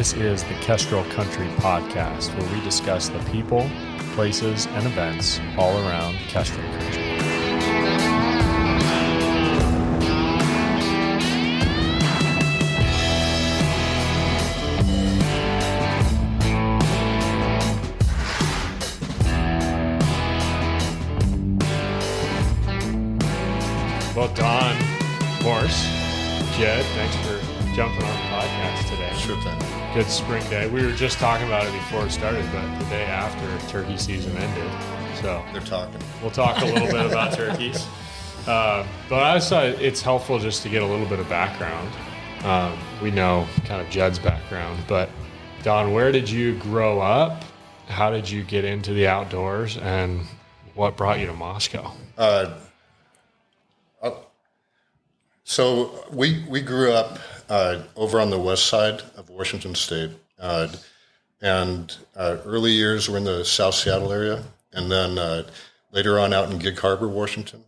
This is the Kestrel Country Podcast, where we discuss the people, places, and events all around Kestrel Country. Well, Donn, Morse, Jed, thanks for jumping on the podcast today. Sure thing. Good spring day. We were just talking about it before it started, but the day after turkey season ended. So They're talking. We'll talk a little bit about turkeys. But I thought it's helpful just to get a little bit of background. We know kind of Jed's background, but Donn, where did you grow up? How did you get into the outdoors, and what brought you to Moscow? So we grew up over on the west side of Washington State, and early years were in the South Seattle area, and then later on out in Gig Harbor, Washington,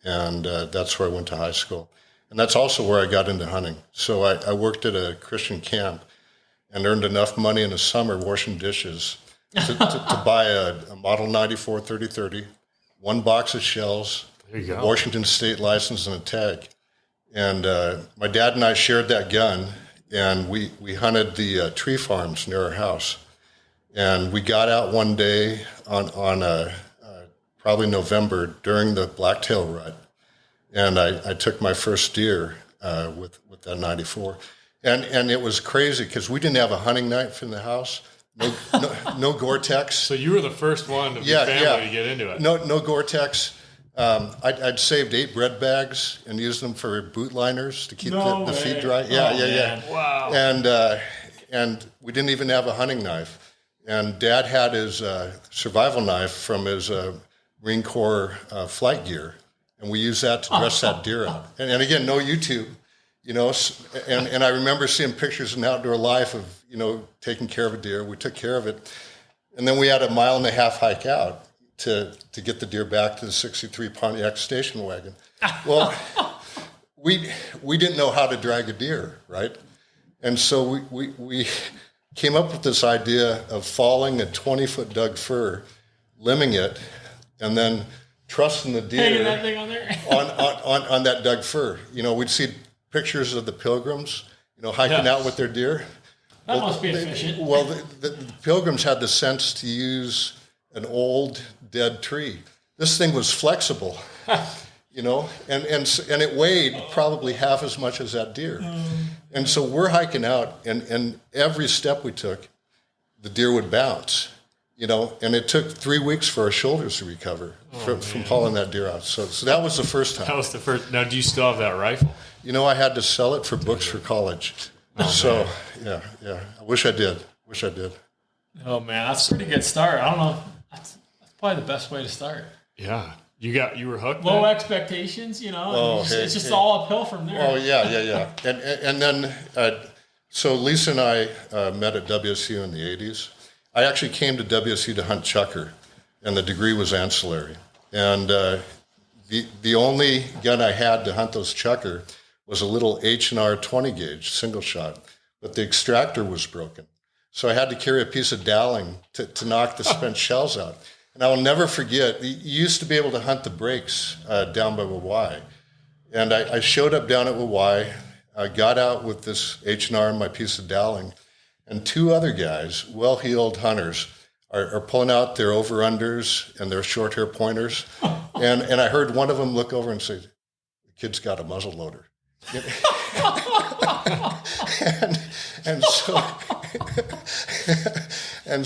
and that's where I went to high school. And that's also where I got into hunting. So I worked at a Christian camp and earned enough money in the summer washing dishes to buy a Model 94 30-30, one box of shells, There you go. Washington State license, and a tag. And my dad and I shared that gun, and we hunted the tree farms near our house. And we got out one day on probably November during the blacktail rut, and I took my first deer with that 94. And it was crazy because we didn't have a hunting knife in the house, no Gore-Tex. So you were the first one of your family to get into it. No Gore-Tex. I'd saved 8 bread bags and used them for boot liners to keep the feet dry. Yeah. Wow. And we didn't even have a hunting knife. And Dad had his survival knife from his Marine Corps flight gear, and we used that to dress that deer out. And again, no YouTube, and I remember seeing pictures in Outdoor Life of, taking care of a deer. We took care of it. And then we had a 1.5 mile hike out to get the deer back to the 63 Pontiac station wagon. Well, we didn't know how to drag a deer, right? And so we came up with this idea of falling a 20-foot Doug fir, limbing it, and then trussing the deer hanging that thing on there on that Doug fir. We'd see pictures of the pilgrims, hiking out with their deer. That must be efficient. The pilgrims had the sense to use an old dead tree. This thing was flexible, and it weighed probably half as much as that deer. And so we're hiking out, and every step we took, the deer would bounce, and it took 3 weeks for our shoulders to recover from hauling that deer out. So that was the first time. That was the first. Now, do you still have that rifle? I had to sell it for books for college. So, yeah. I wish I did. Oh man, that's a pretty good start. I don't know. That's probably the best way to start. Yeah. You were hooked? Low then? expectations, it's just all uphill from there. Oh, yeah. And then, so Lisa and I met at WSU in the 80s. I actually came to WSU to hunt chukar, and the degree was ancillary. And the only gun I had to hunt those chukar was a little H&R 20 gauge single shot, but the extractor was broken. So I had to carry a piece of dowling to knock the spent shells out. And I will never forget, you used to be able to hunt the breaks down by Wawai. And I showed up down at Wawai, I got out with this H&R and my piece of dowling, and 2 other guys, well-heeled hunters, are pulling out their over-unders and their short hair pointers. And I heard one of them look over and say, "The kid's got a muzzle loader." and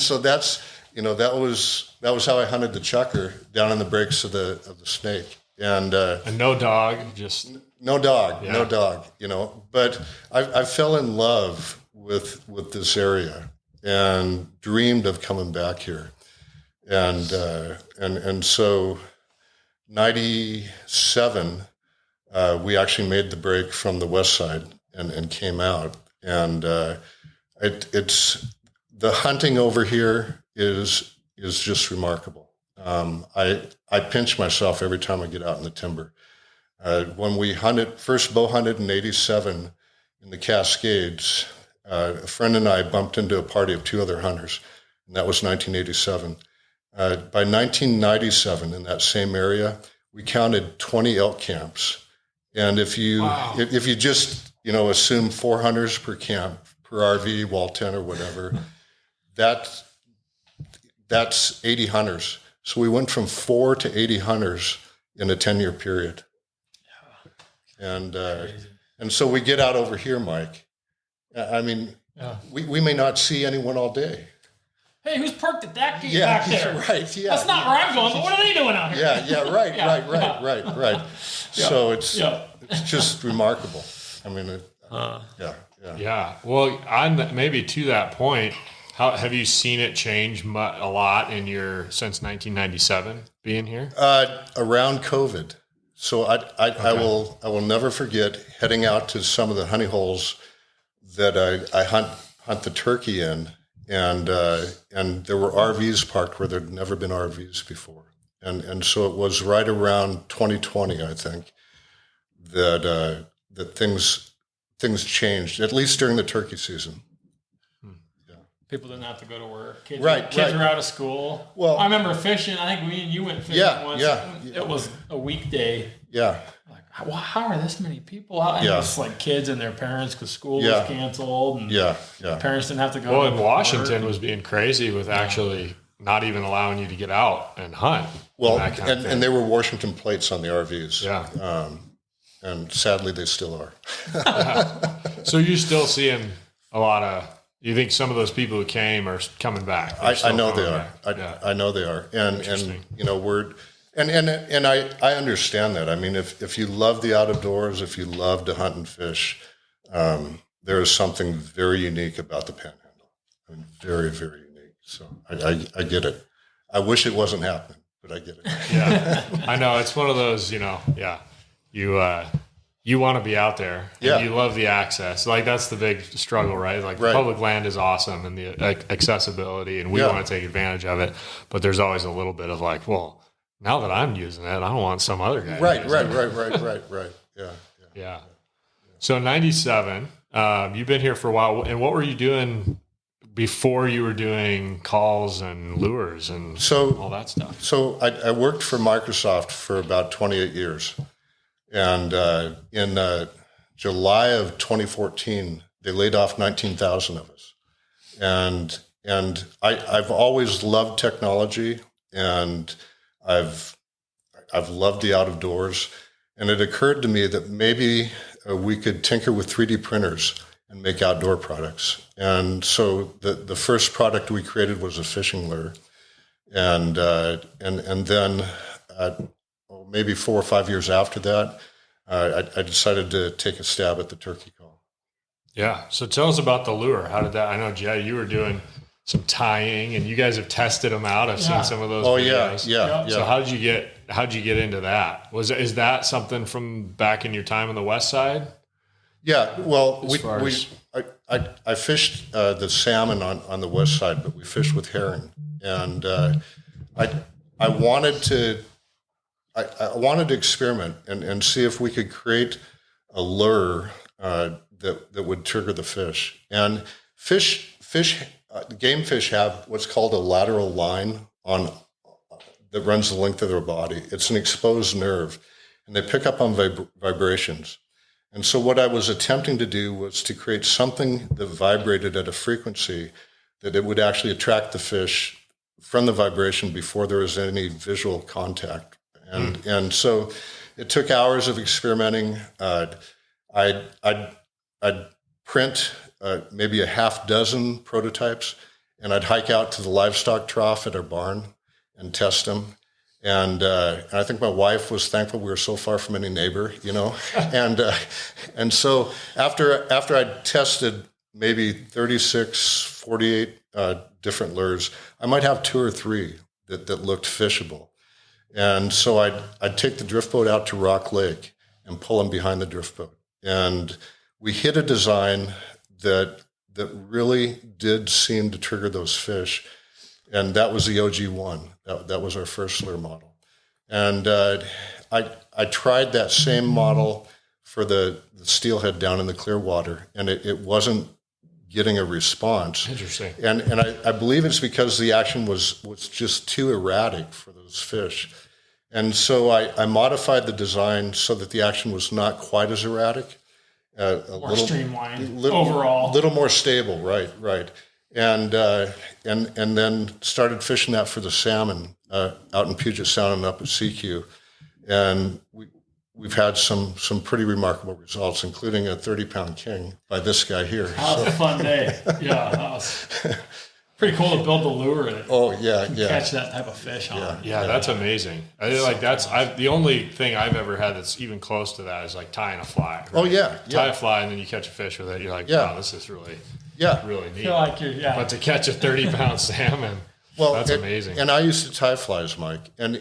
so that's that was how I hunted the chukar down in the breaks of the snake, and no dog, just no dog. But I fell in love with this area and dreamed of coming back here, and so 97. We actually made the break from the west side and came out. And it's the hunting over here is just remarkable. I pinch myself every time I get out in the timber. When we first bow hunted in '87 in the Cascades, a friend and I bumped into a party of 2 other hunters, and that was 1987. By 1997, in that same area, we counted 20 elk camps. And if you just assume 4 hunters per camp, per RV, wall tent, or whatever, that's 80 hunters. So we went from 4 to 80 hunters in a 10-year period. And so we get out over here, Mike. I mean, we may not see anyone all day. Hey, who's parked at that gate back there? Right, yeah. That's not where I'm going, but what are they doing out here? Right. So it's just remarkable. I mean, Yeah. Well, maybe to that point, how have you seen it change a lot since 1997 being here? Around COVID. So I will never forget heading out to some of the honey holes that I hunt the turkey in, and there were RVs parked where there'd never been RVs before, and so it was right around 2020, I think, that things changed, at least during the turkey season. People didn't have to go to work. Kids were out of school. Well, I remember fishing. I think me and you went fishing once. It was a weekday. Yeah. Like, how are this many people out? And it was like kids and their parents because school was canceled. And parents didn't have to go. Well, in Washington was being crazy with actually not even allowing you to get out and hunt. Well, and there were Washington plates on the RVs. Yeah. And sadly, they still are. So you're still seeing a lot of. You think some of those people who came are coming back? I know they are. I know they are, and I understand that. I mean, if you love the outdoors, if you love to hunt and fish, there is something very unique about the Panhandle. I mean, very, very unique. So I get it. I wish it wasn't happening, but I get it. Yeah, I know it's one of those. You want to be out there. And you love the access. Like that's the big struggle, right? Like the public land is awesome and the accessibility, and we want to take advantage of it. But there's always a little bit of like, well, now that I'm using it, I don't want some other guy. Right. Yeah. So 97, you've been here for a while. And what were you doing before you were doing calls and lures and all that stuff? So I worked for Microsoft for about 28 years. And in July of 2014, they laid off 19,000 of us. And I've always loved technology, and I've loved the out of doors. And it occurred to me that maybe we could tinker with 3D printers and make outdoor products. And so the first product we created was a fishing lure, and then. Maybe 4 or 5 years after that, I decided to take a stab at the turkey call. Yeah. So tell us about the lure. How did that? I know, Jay, you were doing some tying, and you guys have tested them out. I've seen some of those. Oh videos. Yeah. So how'd you get into that? Is that something from back in your time on the west side? Yeah. Well, I fished the salmon on the west side, but we fished with herring, and I wanted to. I wanted to experiment and see if we could create a lure that would trigger the fish. And game fish have what's called a lateral line that runs the length of their body. It's an exposed nerve, and they pick up on vibrations. And so what I was attempting to do was to create something that vibrated at a frequency that it would actually attract the fish from the vibration before there was any visual contact. And so it took hours of experimenting. I'd print maybe a half dozen prototypes, and I'd hike out to the livestock trough at our barn and test them. And I think my wife was thankful we were so far from any neighbor, and so after I'd tested maybe 36, 48 different lures, I might have 2 or 3 that looked fishable. And so I'd take the drift boat out to Rock Lake and pull them behind the drift boat. And we hit a design that really did seem to trigger those fish. And that was the OG1. That was our first lure model. And I tried that same model for the steelhead down in the Clearwater, and it wasn't getting a response. Interesting. And I believe it's because the action was just too erratic for those fish. And so I modified the design so that the action was not quite as erratic. More streamlined overall. A little more stable, right. And then started fishing that for the salmon out in Puget Sound and up at CQ. And we've had some pretty remarkable results, including a 30-pound king by this guy here. That was a fun day. Yeah, that was pretty cool to build the lure and catch that type of fish on. Yeah, that's amazing. I think like that's the only thing I've ever had that's even close to that is like tying a fly. Right? Oh yeah, tie a fly and then you catch a fish with it. You're like, wow, this is really neat. Feel like But to catch a 30-pound salmon. Well, that's amazing. And I used to tie flies, Mike. And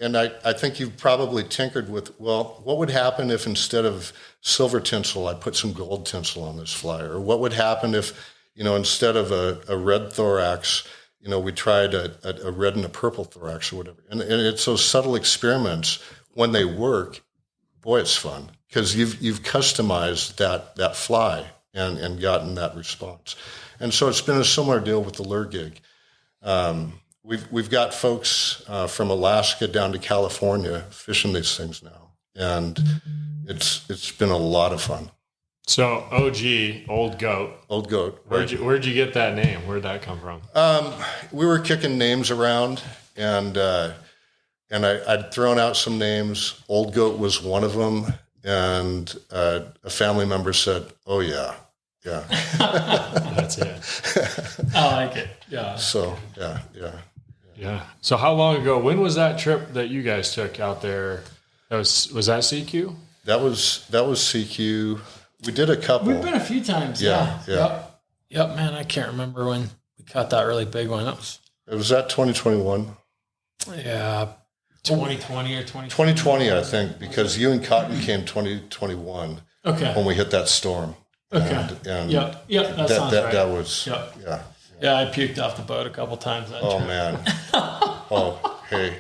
I think you've probably tinkered with, well, what would happen if instead of silver tinsel, I put some gold tinsel on this fly? Or what would happen if, instead of a red thorax, we tried a red and a purple thorax or whatever. And it's those subtle experiments, when they work, boy, it's fun. Because you've customized that fly and gotten that response. And so it's been a similar deal with the lure gig. We've got folks from Alaska down to California fishing these things now, and it's been a lot of fun. So OG, old goat. Right. Where'd you get that name? Where'd that come from? We were kicking names around, and I'd thrown out some names. Old Goat was one of them, and a family member said, "Oh yeah." That's it. I like it. Yeah. So yeah. So how long ago? When was that trip that you guys took out there? Was that CQ? That was CQ. We did a couple. We've been a few times. Yeah. Yep, man. I can't remember when we caught that really big one. It was that 2021. Yeah. 2020 or 2020? 2020, I think, because you and Cotton came 2021. Okay. When we hit that storm. Okay. And that sounds right. That was, Yeah, I puked off the boat a couple times that trip. Man. Hey.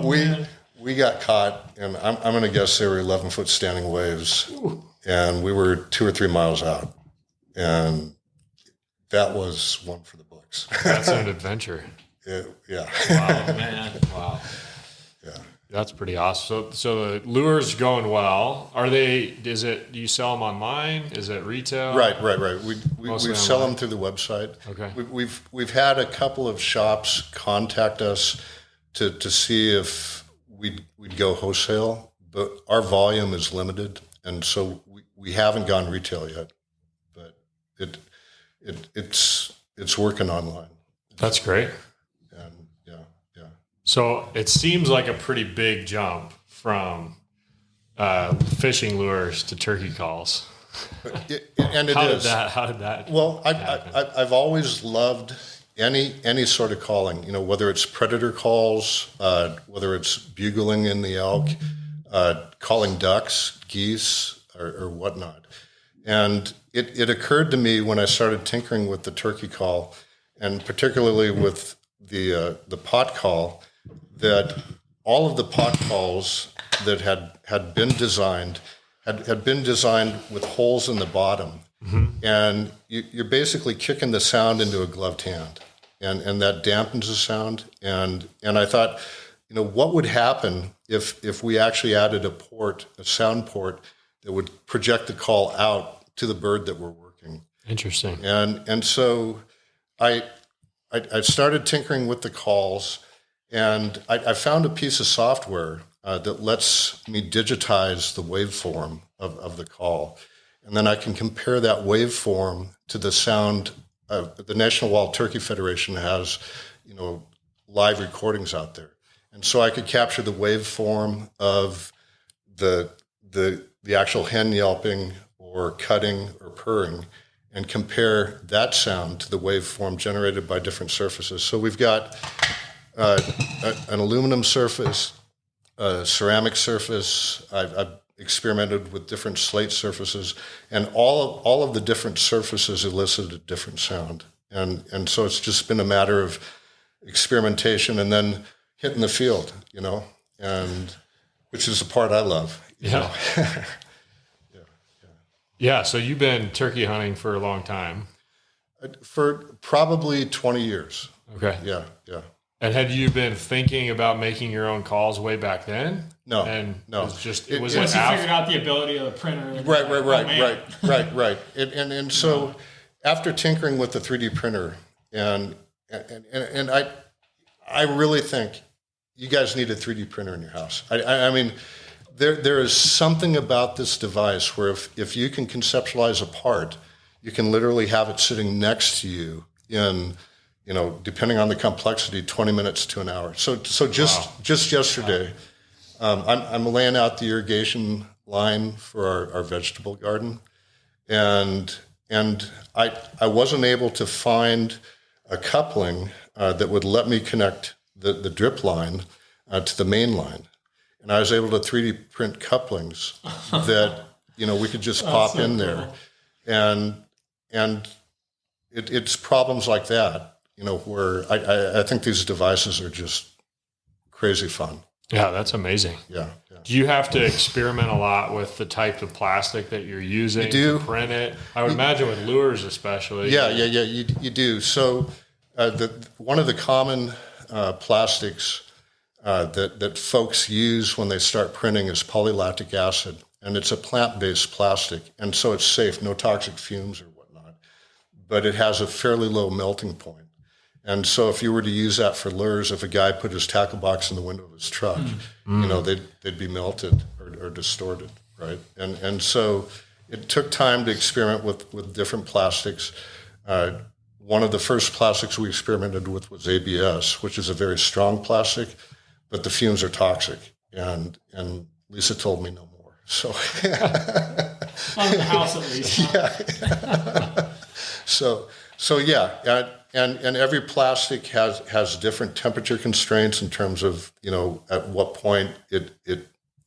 Man. We got caught, and I'm going to guess they were 11-foot standing waves. Ooh. And we were 2 or 3 miles out. And that was one for the books. That's an adventure. Yeah. Wow, man. Wow. Yeah. That's pretty awesome. So the lure's going well. Do you sell them online? Is it retail? Right. We sell them through the website. Okay. We've had a couple of shops contact us to see if we'd go wholesale, but our volume is limited, and so we haven't gone retail yet. But it's working online. That's great. And yeah. So it seems like a pretty big jump from fishing lures to turkey calls. And it is. How did that? Well, I've always loved any sort of calling. Whether it's predator calls, whether it's bugling in the elk, calling ducks, geese, or whatnot. And it occurred to me when I started tinkering with the turkey call, and particularly with the pot call, that all of the pot calls that had been designed had been designed with holes in the bottom. Mm-hmm. And you're basically kicking the sound into a gloved hand, and that dampens the sound. And I thought, what would happen if we actually added a sound port that would project the call out to the bird that we're working. Interesting. And so I started tinkering with the calls, and I found a piece of software that lets me digitize the waveform of the call. And then I can compare that waveform to the sound. The National Wild Turkey Federation has, live recordings out there. And so I could capture the waveform of the actual hen yelping or cutting or purring, and compare that sound to the waveform generated by different surfaces. So we've got an aluminum surface, a ceramic surface. I've experimented with different slate surfaces, and all of the different surfaces elicit a different sound. And so it's just been a matter of experimentation and then hitting the field, and which is the part I love. Yeah. Yeah. So you've been turkey hunting for a long time. For probably 20 years. Okay. Yeah. And had you been thinking about making your own calls way back then? No. And no. Once you figured out the ability of the printer. Right. And so after tinkering with the 3D printer, and I really think you guys need a 3D printer in your house. I mean, there is something about this device where if you can conceptualize a part, you can literally have it sitting next to you in, depending on the complexity, 20 minutes to an hour. So just yesterday, I'm laying out the irrigation line for our vegetable garden, and I wasn't able to find a coupling that would let me connect the drip line to the main line. And I was able to 3D print couplings that, we could just pop in there. And it's problems like that, where I think these devices are just crazy fun. Yeah, that's amazing. Yeah. Do you have to experiment a lot with the type of plastic that you're using to print it? I would imagine with lures especially. Yeah, you do. So one of the common plastics that folks use when they start printing is polylactic acid, and it's a plant-based plastic, and so it's safe, no toxic fumes or whatnot, but it has a fairly low melting point. And so if you were to use that for lures, if a guy put his tackle box in the window of his truck, they'd be melted or distorted, right? And so it took time to experiment with different plastics. One of the first plastics we experimented with was ABS, which is a very strong plastic, but the fumes are toxic. And Lisa told me no more. So on the house at least. Yeah. So yeah, and every plastic has different temperature constraints in terms of at what point it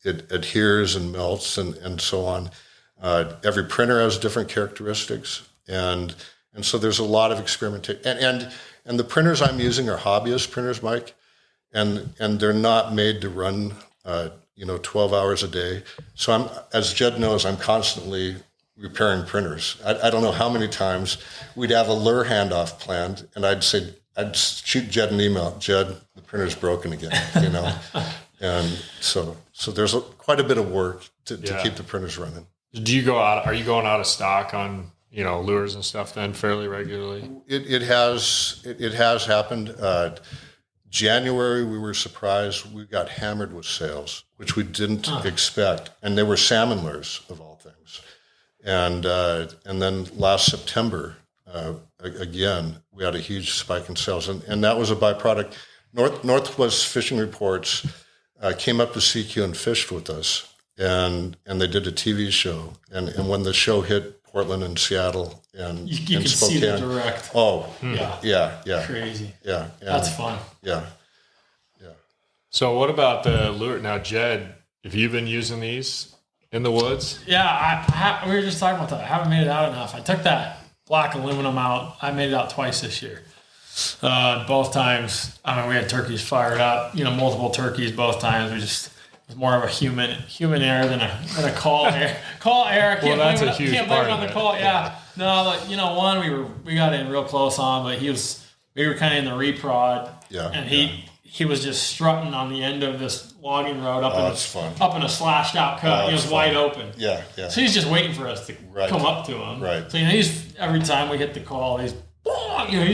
adheres and melts and so on. Every printer has different characteristics, and so there's a lot of experimentation. And the printers I'm using are hobbyist printers, Mike, and they're not made to run 12 hours a day. So as Jed knows, I'm constantly repairing printers. I don't know how many times we'd have a lure handoff planned, and I'd shoot Jed an email, Jed, the printer's broken again, and so there's quite a bit of work to keep the printers running. Are you going out of stock on lures and stuff then fairly regularly? It has happened. January, we were surprised. We got hammered with sales, which we didn't expect, and they were salmon lures of all things. And then last September, again, we had a huge spike in sales, and that was a byproduct. Northwest Fishing Reports came up to CQ and fished with us, and they did a TV show. And when the show hit Portland and Seattle and you could Spokane, see the direct. Oh, yeah, crazy. Yeah, that's fun. Yeah. So what about the lure now, Jed? Have you been using these in the woods? Yeah, we were just talking about that. I haven't made it out enough. I took that black aluminum out. I made it out twice this year. Both times, we had turkeys fired up. Multiple turkeys both times. It was more of a human error than a call error. Call error. Well, that's a huge can't part blame it on the call. Yeah. No, but one we got in real close on, but we were kind of in the reprod. Yeah. And he was just strutting on the end of this logging road up in a slashed out cut. He was wide open. Yeah. So he's just waiting for us to come up to him. Right. So every time we hit the call, he's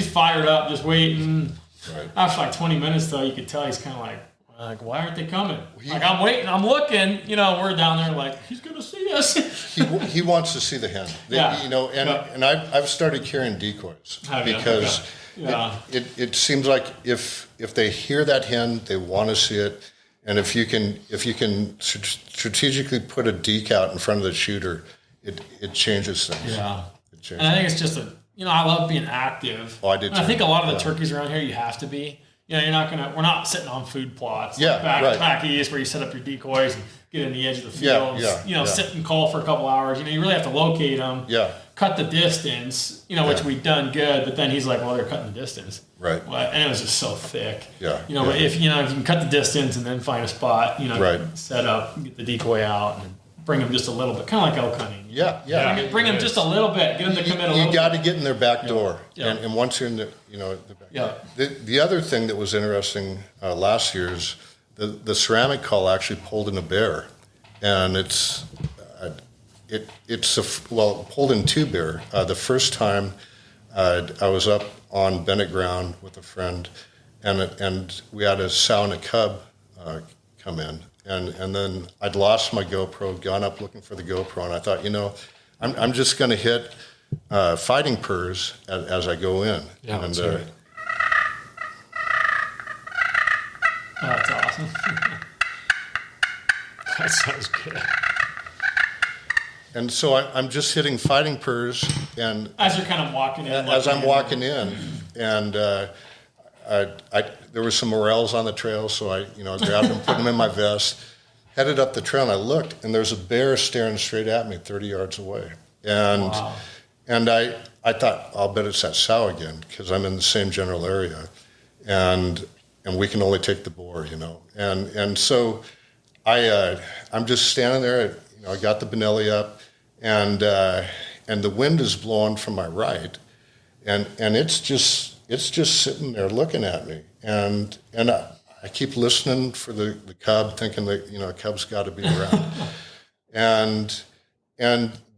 fired up, just waiting. Right. After like 20 minutes though, you could tell he's kind of like, why aren't they coming? I'm waiting, I'm looking. We're down there like he's gonna see us. he wants to see the hen. And I've started carrying decoys because. Okay. Yeah. It seems like if they hear that hen, they want to see it, and if you can strategically put a deke out in front of the shooter, it changes things. Yeah. And I think it's just I love being active. Oh, I did too. I think a lot of the turkeys around here you have to be. We're not sitting on food plots. Yeah. Back east where you set up your decoys and get in the edge of the fields. Sit and call for a couple hours. You really have to locate them. Yeah. Cut the distance, which we've done good, but then he's like, well, they're cutting the distance. Right. Well, and it was just so thick. Yeah. But if you can cut the distance and then find a spot, set up, get the decoy out, and bring them just a little bit, kind of like elk hunting. Yeah. Bring them just a little bit, get them to commit a little You got to get in their back door. Yeah. And once you're in the, the back Yeah. The other thing that was interesting last year is the ceramic call actually pulled in a bear. And pulled in two bear. The first time I was up on Bennett ground with a friend, and we had a sow and a cub come in. And then I'd lost my GoPro, gone up looking for the GoPro, and I thought, I'm just going to hit fighting purrs as I go in. Yeah, and that's right. Oh, that's awesome. That sounds good. And so I'm just hitting fighting purrs, and As you're kind of walking in. as I'm walking in, and there were some morels on the trail, so I grabbed them, put them in my vest, headed up the trail, and I looked, and there's a bear staring straight at me 30 yards away. And Wow. and I thought, I'll bet it's that sow again, because I'm in the same general area, and we can only take the boar, And so I'm just standing there, I got the Benelli up, and the wind is blowing from my right, and it's just sitting there looking at me, and I keep listening for the cub, thinking that a cub's got to be around, and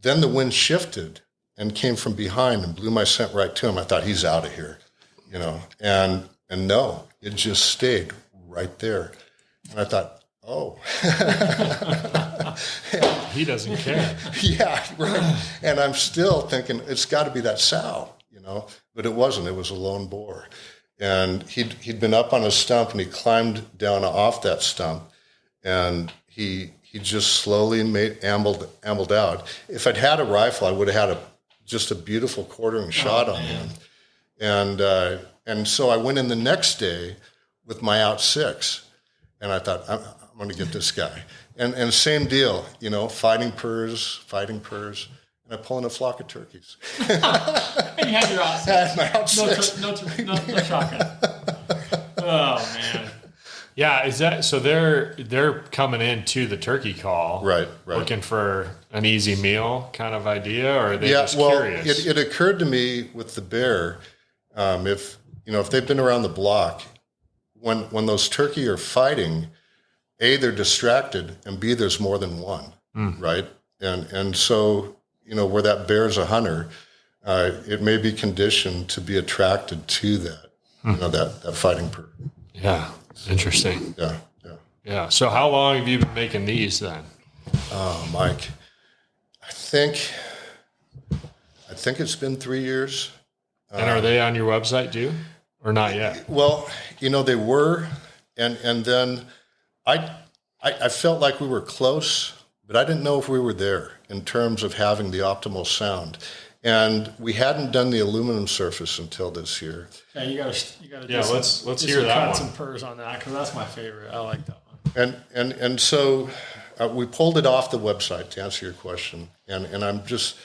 then the wind shifted and came from behind and blew my scent right to him. I thought, he's out of here, and no, it just stayed right there, and I thought, oh. He doesn't care. Yeah, right. And I'm still thinking it's got to be that sow, but it wasn't. It was a lone boar, and he'd been up on a stump, and he climbed down off that stump, and he just slowly ambled out. If I'd had a rifle, I would have had just a beautiful quartering shot on him, and so I went in the next day with my out six, and I thought, I'm going to get this guy. And same deal, fighting purrs, and I pull in a flock of turkeys. And you had your out. I had my out six. No shotgun. Oh man. Yeah, is that so? They're coming into the turkey call, Right. looking for an easy meal kind of idea, or are they just curious? It occurred to me with the bear, if they've been around the block, when those turkey are fighting, A, they're distracted, and B, there's more than one, right? And so, where that bear's a hunter, it may be conditioned to be attracted to that, that fighting purr. Yeah, interesting. Yeah. So how long have you been making these then? Mike, I think it's been 3 years. And are they on your website too, or not yet? Well, they were, and then I felt like we were close, but I didn't know if we were there in terms of having the optimal sound. And we hadn't done the aluminum surface until this year. Yeah, you gotta. Yeah, let's hear that cut one. some purrs on that because that's my favorite. I like that one. And so we pulled it off the website to answer your question, and I'm just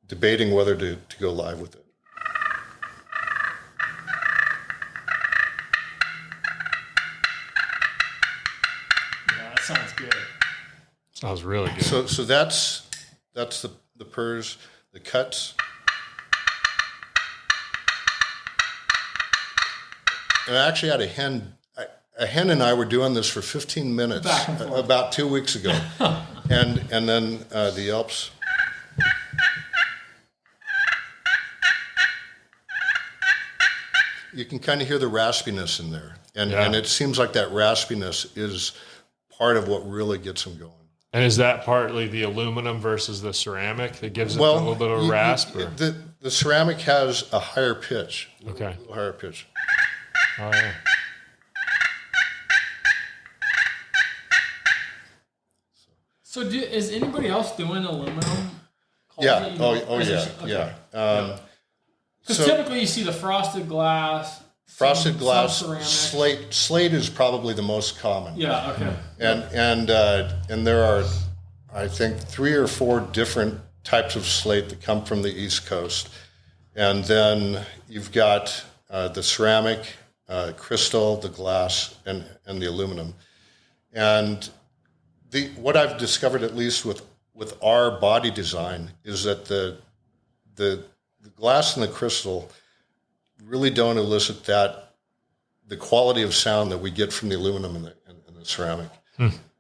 debating whether to go live with it. Yeah, that sounds good. Sounds really good. So that's the purrs, the cuts. And I actually had a hen. A hen and I were doing this for 15 minutes about 2 weeks ago, and then the yelps. You can kind of hear the raspiness in there, and it seems like that raspiness is part of what really gets them going. And is that partly the aluminum versus the ceramic that gives it a little bit of rasp? The ceramic has a higher pitch. Okay. A little higher pitch. Oh yeah. So, is anybody else doing aluminum? Yeah. Yeah. Because typically you see the frosted glass. Frosted glass, some ceramic. slate is probably the most common. Yeah. Okay. And there are, I think, 3 or 4 different types of slate that come from the East Coast, and then you've got the ceramic, crystal, the glass, and the aluminum, and what I've discovered, at least with our body design, is that the glass and the crystal really don't elicit the quality of sound that we get from the aluminum and the ceramic.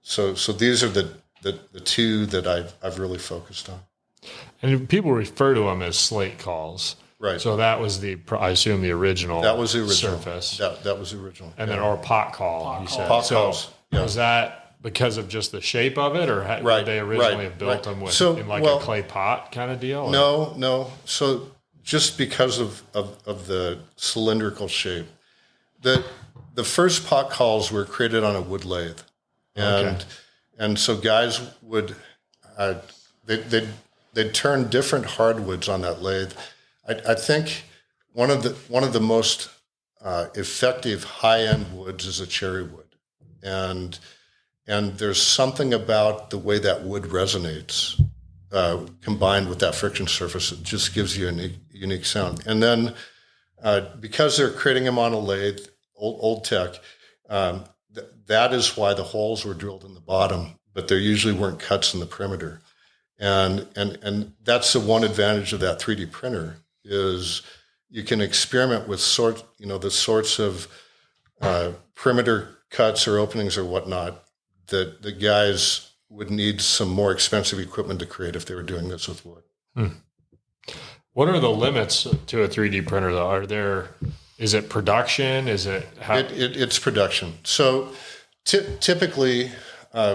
So these are the two that I've really focused on. And people refer to them as slate calls. Right. So that was I assume the original. That was the original surface. That was the original. And then or pot call. You said. Pot so calls. Yeah. Was that because of just the shape of it, or did they originally have built them in a clay pot kind of deal? Or? No. So just because of the cylindrical shape, the first pot calls were created on a wood lathe, and so guys would they'd turn different hardwoods on that lathe. I think one of the most effective high-end woods is a cherry wood, and there's something about the way that wood resonates combined with that friction surface. It just gives you a unique sound. And then because they're creating them on a lathe, old tech, that is why the holes were drilled in the bottom, but there usually weren't cuts in the perimeter. And that's the one advantage of that 3D printer is you can experiment with the sorts of perimeter cuts or openings or whatnot that the guys would need some more expensive equipment to create if they were doing this with wood. What are the limits to a 3D printer, though? Is it production? Is it how? It's production. So typically,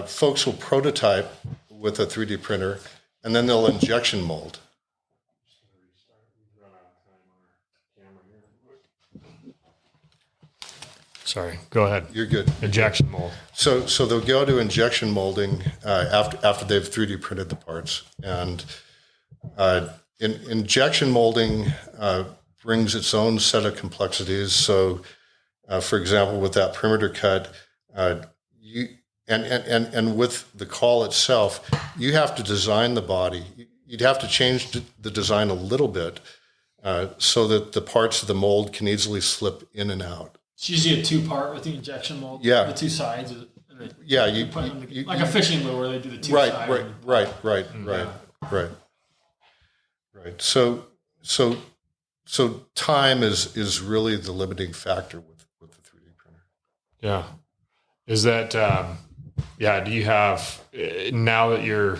folks will prototype with a 3D printer, and then they'll injection mold. Sorry, go ahead. You're good. Injection mold. So they'll go to injection molding after they've 3D printed the parts, and injection molding brings its own set of complexities. So, for example, with that perimeter cut, and with the call itself, you have to design the body. You'd have to change the design a little bit so that the parts of the mold can easily slip in and out. It's usually a two-part with the injection mold. Yeah. The two sides. Yeah, like a fishing lure where they do the two sides. Right. So time is really the limiting factor with the 3D printer. Yeah. Is that do you have, now that you're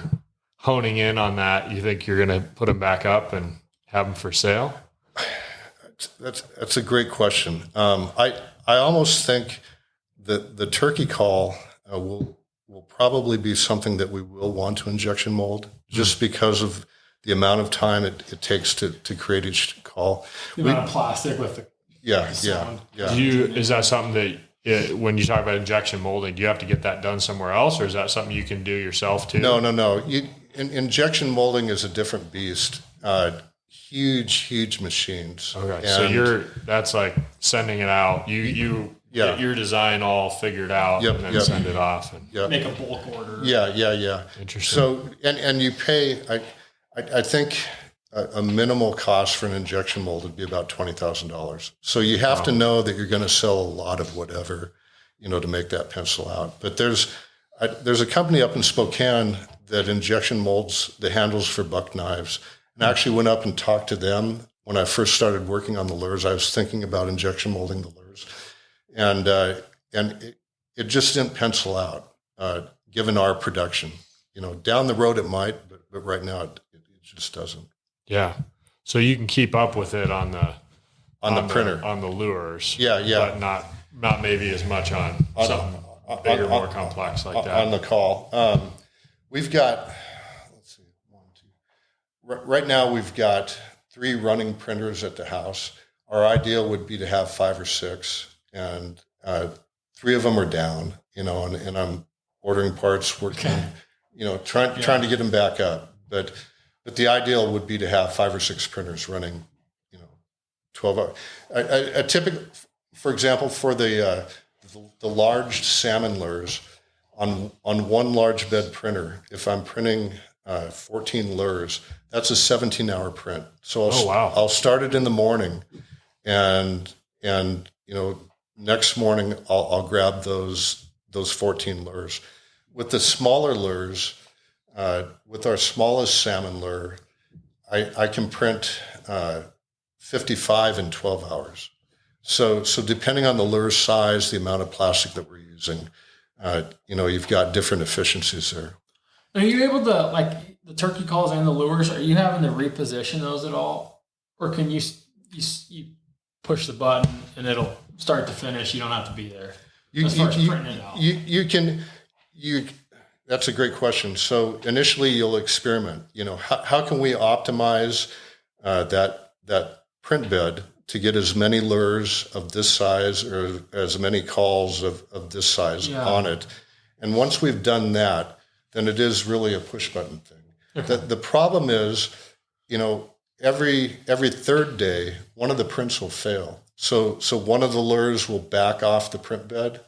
honing in on that, you think you're going to put them back up and have them for sale? That's a great question. I almost think that the turkey call will probably be something that we will want to injection mold, just because of the amount of time it takes to create each call. The amount of plastic with the sound. Yeah. Is that something that when you talk about injection molding, do you have to get that done somewhere else, or is that something you can do yourself too? No. Injection molding is a different beast. Huge machines. Okay, so that's like sending it out. You get your design all figured out and then send it off and make a bulk order. Yeah. Interesting. So and you pay. I think a minimal cost for an injection mold would be about $20,000. So you have to know that you're going to sell a lot of whatever, to make that pencil out. But there's a company up in Spokane that injection molds the handles for buck knives. And I actually went up and talked to them when I first started working on the lures. I was thinking about injection molding the lures, and it just didn't pencil out given our production. Down the road it might, but right now it just doesn't. Yeah. So you can keep up with it on the printer, on the lures. Yeah. But not maybe as much on something bigger, more complex like that. On the call, we've got. Right now, we've got 3 running printers at the house. Our ideal would be to have 5 or 6, and 3 of them are down. And I'm ordering parts, working, trying to get them back up. But the ideal would be to have 5 or 6 printers running, 12 hours. A typical, for example, for the large salmon lures, on one large bed printer, if I'm printing 14 lures, that's a 17-hour print. So I'll start it in the morning, and next morning I'll grab those 14 lures. with the smaller lures, with our smallest salmon lure, I can print 55 in 12 hours. So depending on the lure size, the amount of plastic that we're using, you've got different efficiencies there. Are you able to, like the turkey calls and the lures, are you having to reposition those at all? Or can you push the button and it'll start to finish? You don't have to be there. As far as printing it out. That's a great question. So initially you'll experiment, how can we optimize that print bed to get as many lures of this size or as many calls of this size on it. And once we've done that, then it is really a push button thing. Okay. The problem is, every third day, one of the prints will fail. So one of the lures will back off the print bed,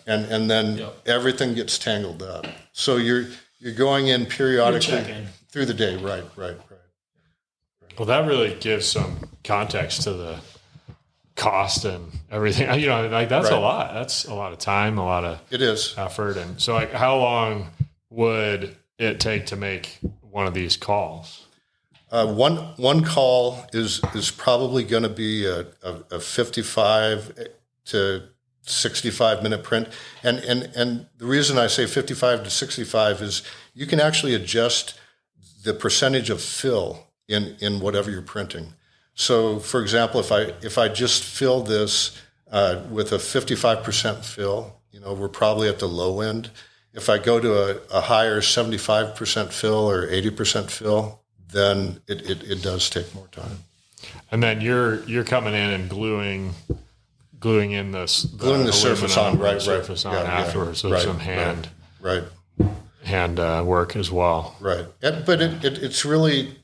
and then everything gets tangled up. So you're going in periodically through the day, right. Well, that really gives some context to the cost and everything. That's a lot. That's a lot of time, a lot of effort. And so, how long would it take to make one of these calls? One call is probably going to be a 55 to 65 minute print, and the reason I say 55 to 65 is you can actually adjust the percentage of fill in whatever you're printing. So, for example, if I just fill this with a 55% fill, we're probably at the low end. If I go to a higher 75% fill or 80% fill, then it does take more time. And then you're coming in and gluing in the surface on, surface on afterwards. So some hand work as well. Right, but it's really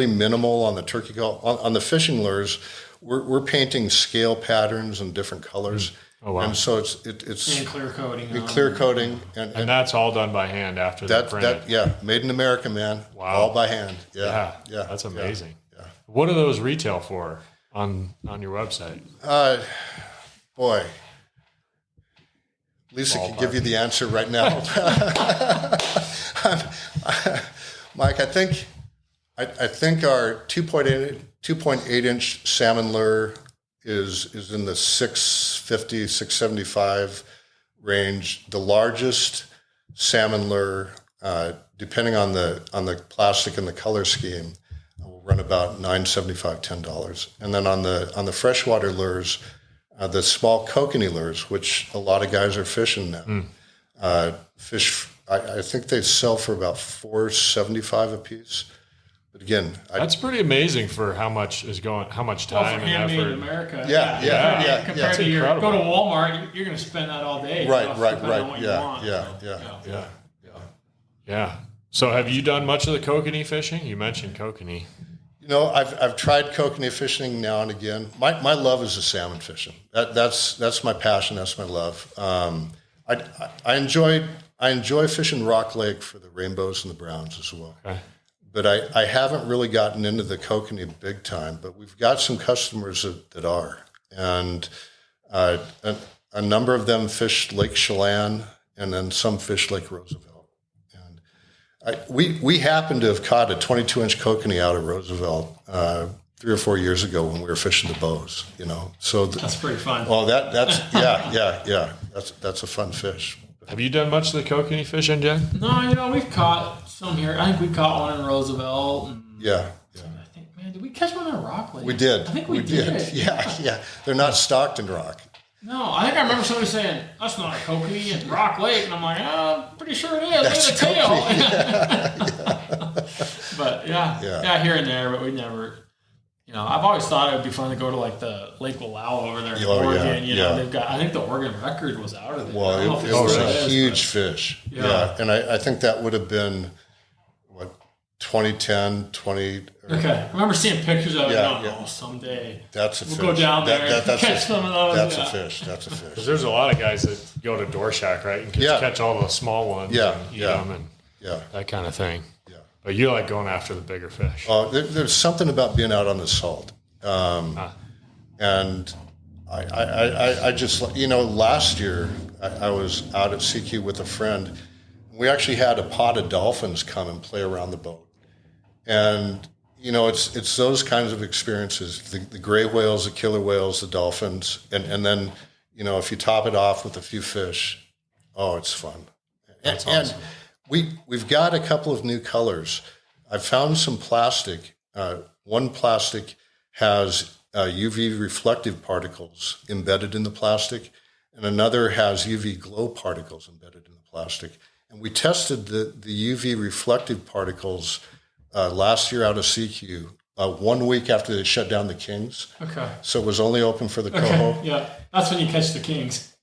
minimal on the turkey call. On the fishing lures, we're painting scale patterns and different colors. Oh, wow. And so it's and clear coating. Clear coating, and that's all done by hand after the print. Made in America, man. Wow, all by hand. Yeah. That's amazing. Yeah. What do those retail for on your website? Boy, Lisa could give you the answer right now. Mike, I think our 2.8 inch salmon lure is in the 650, 675 range. The largest salmon lure, depending on the plastic and the color scheme, will run about $9.75, $10. And then on the freshwater lures, the small kokanee lures, which a lot of guys are fishing now, I think they sell for about $4.75 a piece. But again, that's pretty amazing for how much time and effort. In America. Yeah. Compared to go to Walmart, you're going to spend that all day. Right. Yeah. So have you done much of the kokanee fishing? You mentioned kokanee. I've tried kokanee fishing now and again. My love is the salmon fishing. That's my passion. That's my love. I enjoy fishing Rock Lake for the rainbows and the browns as well. Okay. But I haven't really gotten into the kokanee big time, but we've got some customers that are. And a number of them fish Lake Chelan, and then some fish Lake Roosevelt. And we happened to have caught a 22-inch kokanee out of Roosevelt 3 or 4 years ago when we were fishing the bows, So that's pretty fun. Oh, that's that's a fun fish. Have you done much of the kokanee fishing, Jen? No, we've caught some here. I think we caught one in Roosevelt. Yeah. I think, man, did we catch one in Rock Lake? We did. I think we did. Yeah. They're not stocked in rock. No, I think I remember somebody saying, that's not a kokanee in Rock Lake. And I'm like, I'm pretty sure it is. That's Look at the tail. But yeah, here and there, but we never... I've always thought it would be fun to go to like the Lake Wallowa over there in Oregon. They've got. I think the Oregon record was out of there. Well, it was a huge fish. Yeah, and I think that would have been 2010, 20. Okay, I remember seeing pictures of it. Someday that's a we'll fish. go down there and catch some of those. That's a fish. That's a fish. Because there's a lot of guys that go to Door Shack, right? And catch all the small ones. And eat them and that kind of thing. But you like going after the bigger fish. There's something about being out on the salt. And I just, last year I was out at CQ with a friend, We actually had a pod of dolphins come and play around the boat. And, it's those kinds of experiences, the gray whales, the killer whales, the dolphins, and then, if you top it off with a few fish, oh, it's fun. That's awesome. And we've got a couple of new colors. I found some plastic. One plastic has UV reflective particles embedded in the plastic, and another has UV glow particles embedded in the plastic. And we tested the UV reflective particles last year out of CQ, 1 week after they shut down the Kings. Okay. So it was only open for the coho. Yeah, that's when you catch the kings.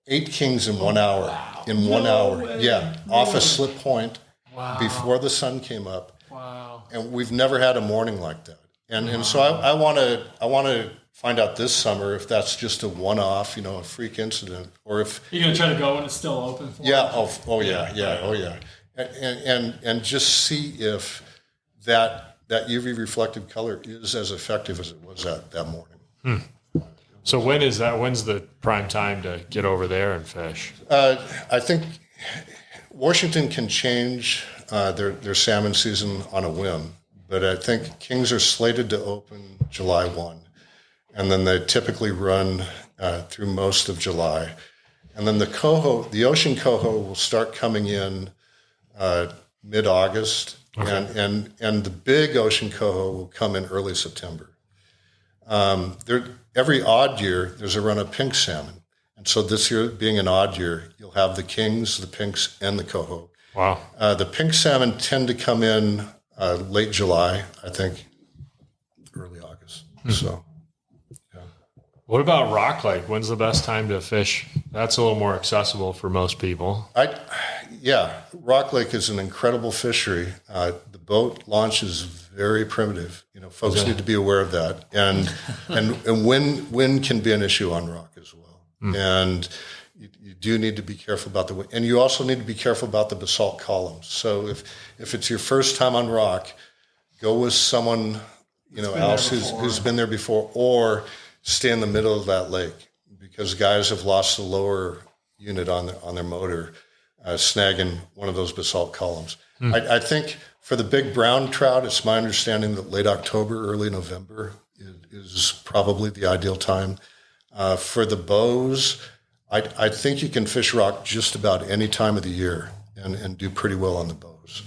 8 kings in 1 hour. Wow. In 1 hour. Way. Yeah, off a slip point Wow. before the sun came up. Wow. And we've never had a morning like that. And so I want to find out this summer if that's just a one-off, a freak incident, or if You're going to try to go when it's still open for yeah, them? oh yeah, and just see if that UV reflective color is as effective as it was that morning. So when's the prime time to get over there and fish? I think Washington can change their salmon season on a whim, but I think Kings are slated to open July 1, and then they typically run through most of July. And then the ocean coho will start coming in mid-August, okay. and the big ocean coho will come in early September. Every odd year, there's a run of pink salmon. And so this year, being an odd year, you'll have the kings, the pinks, and the coho. Wow. The pink salmon tend to come in late July, I think, early August. So, yeah. What about Rock Lake? When's the best time to fish? That's a little more accessible for most people. Rock Lake is an incredible fishery. The boat launch is very primitive. Folks need to be aware of that. And wind can be an issue on rock as well. And you do need to be careful about the wind. And you also need to be careful about the basalt columns. So if it's your first time on rock, go with someone else who's been there before, or stay in the middle of that lake, because guys have lost the lower unit on their motor, snagging one of those basalt columns. I think for the big brown trout, it's my understanding that late October, early November is probably the ideal time. For the bows, I think you can fish rock just about any time of the year and do pretty well on the bows.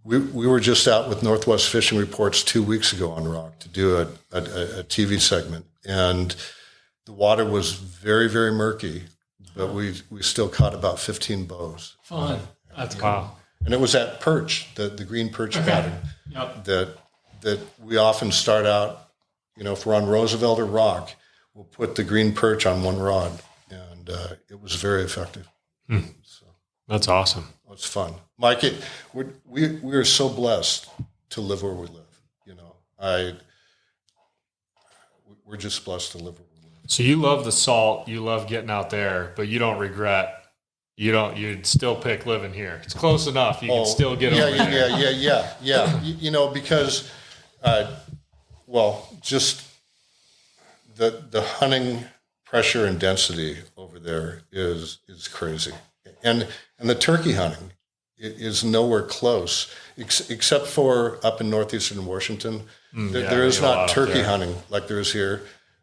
We were just out with Northwest Fishing Reports 2 weeks ago on rock to do a TV segment, and the water was very, very murky, but we still caught about 15 bows. Fun. That's cool. And it was that perch, the green perch pattern, that we often start out, if we're on Roosevelt or rock, we'll put the green perch on one rod, and it was very effective. So, that's awesome. It's fun. Mike, we are so blessed to live where we live. We're just blessed to live where we live. So you love the salt, you love getting out there, but you don't regret. You'd still pick living here. It's close enough. You can still get over there. Yeah. Because, just the hunting pressure and density over there is crazy, and the turkey hunting is nowhere close, except for up in northeastern Washington. There is not turkey hunting like there is here.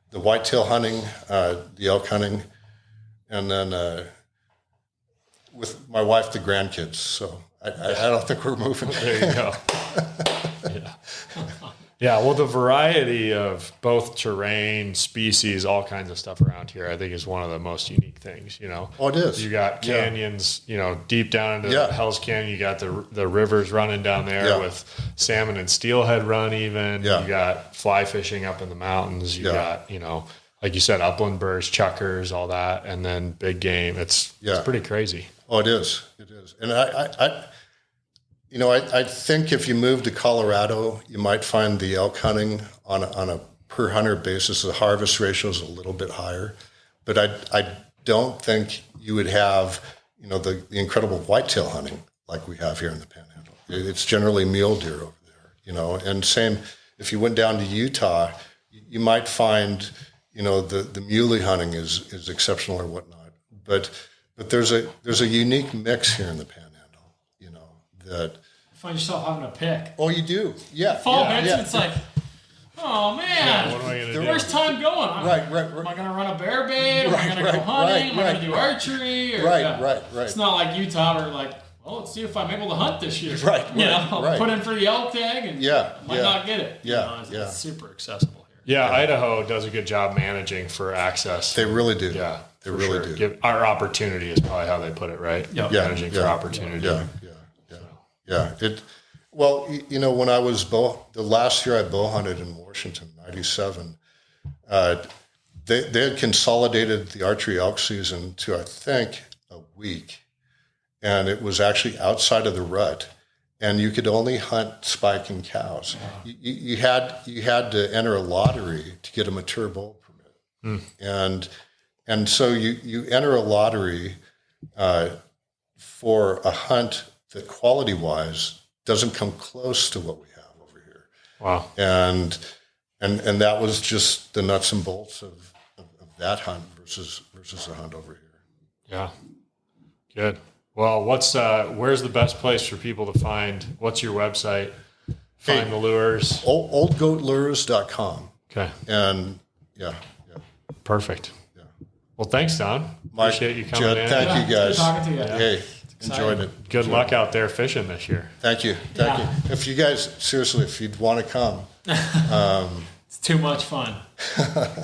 The whitetail hunting, the elk hunting, and then with my wife, the grandkids. So I don't think we're moving. There you go. Yeah, well, the variety of both terrain, species, all kinds of stuff around here, I think is one of the most unique things, Oh, it is. You got canyons, deep down into Hell's Canyon. You got the rivers running down there with salmon and steelhead run even. You got fly fishing up in the mountains. You got, like you said, upland birds, chuckers, all that, and then big game. It's pretty crazy. Oh, it is. It is. And I think if you move to Colorado, you might find the elk hunting on a per hunter basis, the harvest ratio is a little bit higher. But I don't think you would have, the incredible whitetail hunting like we have here in the Panhandle. It's generally mule deer over there, And same, if you went down to Utah, you might find, the muley hunting is exceptional or whatnot. But But there's a unique mix here in the Panhandle, you know, that. Find yourself having a pick. Oh, you do? Yeah. Fall yeah, hits, yeah. it's like, oh man, Yeah, what am I gonna do? where's time going? Right. Am I going to run a bear bait? Am I going to go hunting? Am I going to do archery? Or, Right. It's not like Utah where like, well, let's see if I'm able to hunt this year. Right, You know, right. put in for the elk tag and might not get it. Yeah, It's super accessible here. Yeah, Idaho does a good job managing for access. They really do. Yeah, they for really sure. do. Our opportunity is probably how they put it, right? Yep. Managing for opportunity. Yeah. Well, you know, when I was the last year I bow hunted in Washington, '97, they had consolidated the archery elk season to, I think, a week, and it was actually outside of the rut, and you could only hunt spiking cows. Wow. You had to enter a lottery to get a mature bull permit, and so you enter a lottery for a hunt that quality-wise doesn't come close to what we have over here. Wow. And that was just the nuts and bolts of that hunt versus the hunt over here. Yeah. Good. Well, where's the best place for people to find, what's your website? Find the lures. Oldgoatlures.com. Okay. And yeah. Perfect. Yeah. Well, thanks, Don. Appreciate you coming in. Thank you guys. Good talking to you. Yeah. Hey, enjoyed it. Good luck out there fishing this year. Thank you. If you guys, seriously, if you'd want to come. It's too much fun.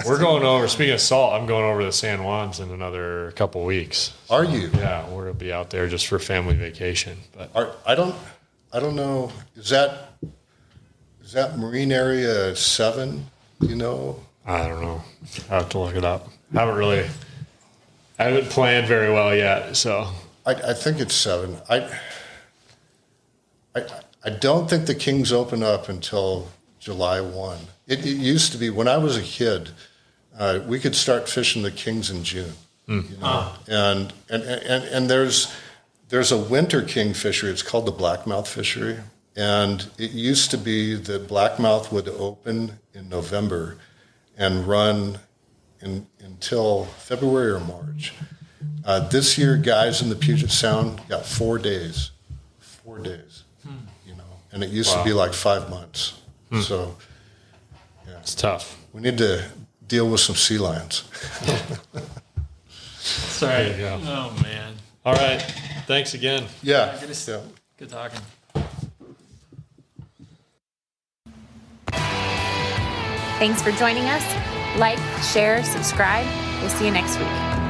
We're going over, speaking of salt, I'm going over to San Juan's in another couple weeks. Are you? Yeah, we're going to be out there just for family vacation. But I don't know. Is that Marine Area 7? You know? I don't know. I have to look it up. I haven't planned very well yet, so. I think it's 7. I don't think the Kings open up until July 1. It used to be, when I was a kid, we could start fishing the Kings in June. You know? And there's a winter king fishery. It's called the blackmouth fishery. And it used to be that blackmouth would open in November and run until February or March. This year, guys in the Puget Sound got 4 days. 4 days, you know, and it used to be like 5 months. So, yeah, It's tough. we need to deal with some sea lions. Sorry. There you go. Oh, man. All right. Thanks again. Yeah. Good talking. Thanks for joining us. Like, share, subscribe. We'll see you next week.